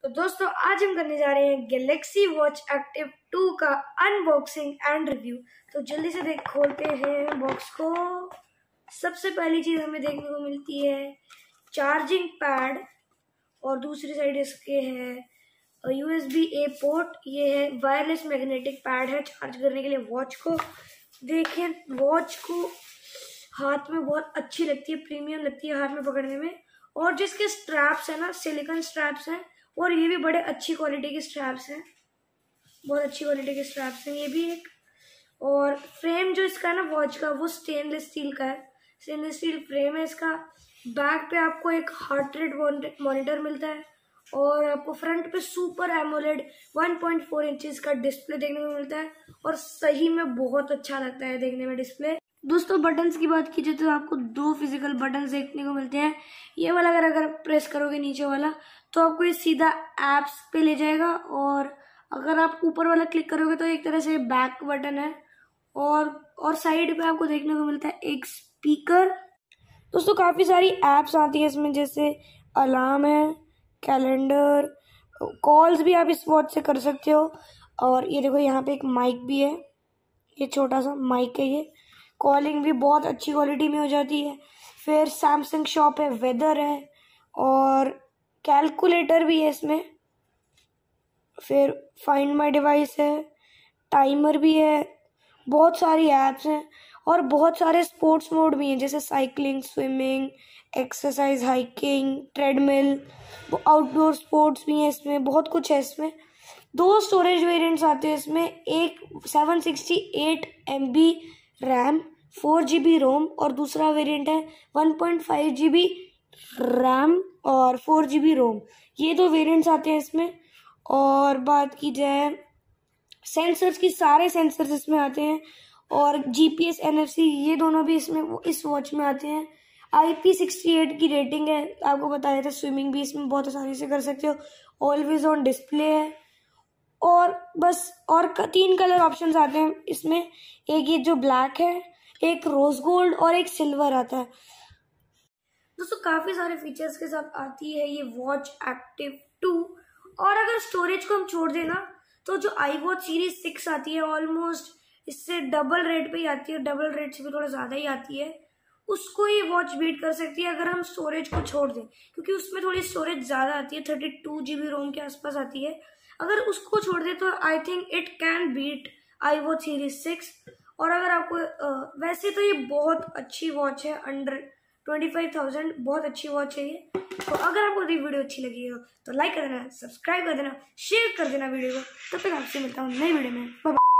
तो दोस्तों आज हम करने जा रहे हैं गैलेक्सी वॉच एक्टिव 2 का अनबॉक्सिंग एंड रिव्यू। तो जल्दी से खोलते हैं बॉक्स को। सबसे पहली चीज हमें देखने को मिलती है चार्जिंग पैड और दूसरी साइड इसके है USB A पोर्ट। ये है वायरलेस मैग्नेटिक पैड है चार्ज करने के लिए वॉच को। देखें वॉच को हाथ में बहुत अच्छी लगती है, प्रीमियम लगती है हाथ में पकड़ने में। और जिसके स्ट्रैप्स है ना, सिलिकॉन स्ट्रैप्स हैं और ये भी बड़े अच्छी क्वालिटी के स्ट्रैप्स हैं, बहुत अच्छी क्वालिटी के स्ट्रैप्स हैं ये भी एक। और फ्रेम जो इसका है ना वॉच का, वो स्टेनलेस स्टील का है, स्टेनलेस स्टील फ्रेम है इसका। बैक पे आपको एक हार्ट रेट मॉनिटर मिलता है और आपको फ्रंट पे सुपर एमोलेड 1.4 इंचेस का डिस्प्ले देखने को मिलता है और सही में बहुत अच्छा लगता है देखने में डिस्प्ले। दोस्तों बटन्स की बात कीजिए तो आपको दो फिजिकल बटन्स देखने को मिलते हैं। ये वाला अगर प्रेस करोगे नीचे वाला तो आपको ये सीधा एप्स पे ले जाएगा, और अगर आप ऊपर वाला क्लिक करोगे तो एक तरह से बैक बटन है। और साइड पे आपको देखने को मिलता है एक स्पीकर। दोस्तों काफी सारी एप्स आती है इसमें, जैसे अलार्म है, कैलेंडर, कॉल्स भी आप इस वॉच से कर सकते हो। और ये देखो यहाँ पे एक माइक भी है, ये छोटा सा माइक है, ये कॉलिंग भी बहुत अच्छी क्वालिटी में हो जाती है। फिर सैमसंग शॉप है, वेदर है और कैलकुलेटर भी है इसमें। फिर फाइंड माय डिवाइस है, टाइमर भी है, बहुत सारी ऐप्स हैं और बहुत सारे स्पोर्ट्स मोड भी हैं, जैसे cycling, swimming, exercise, hiking, treadmill, outdoor sports भी हैं इसमें, बहुत कुछ है इसमें। दो स्टोरेज वेरिएंट्स आते हैं इसमें, एक 768 MB रैम 4 GB रोम और दूसरा वेरिएंट है 1.5 GB रैम और 4 GB रोम। ये दो वेरिएंट्स आते हैं इसमें। और बात की जाए सेंसर्स की, सारे सेंसर्स इसमें आते हैं और GPS NFC ये दोनों भी इसमें इस वॉच में आते हैं। IP68 की रेटिंग है, आपको बताया था। स्विमिंग भी इसमें बहुत आसानी से कर सकते हो। ऑलवेज ऑन डिस्प्ले है और बस। और 3 कलर ऑप्शंस आते हैं इसमें, एक ये जो ब्लैक है, एक रोज गोल्ड और एक सिल्वर आता है। दोस्तों काफी सारे फीचर्स के साथ आती है ये वॉच एक्टिव 2। और अगर स्टोरेज को हम छोड़ देना तो जो iWatch सीरीज 6 आती है ऑलमोस्ट इससे डबल रेट पे ही आती है, डबल रेट से भी थोड़ा ज्यादा ही आती है, उसको ये वॉच बीट कर सकती है अगर हम स्टोरेज को छोड़ दें, क्योंकि उसमें थोड़ी स्टोरेज ज्यादा आती है, 32 GB रोम के आसपास आती है। अगर उसको छोड़ दे तो I think it can beat iWatch series 6। और अगर आपको वैसे तो ये बहुत अच्छी वॉच है, अंडर 25,000 बहुत अच्छी वॉच है ये। तो अगर आपको ये वीडियो अच्छी लगी हो तो लाइक कर देना, सब्सक्राइब कर देना, शेयर कर देना वीडियो को। तब तक आपसे मिलता हूँ नई वीडियो में। Bye bye.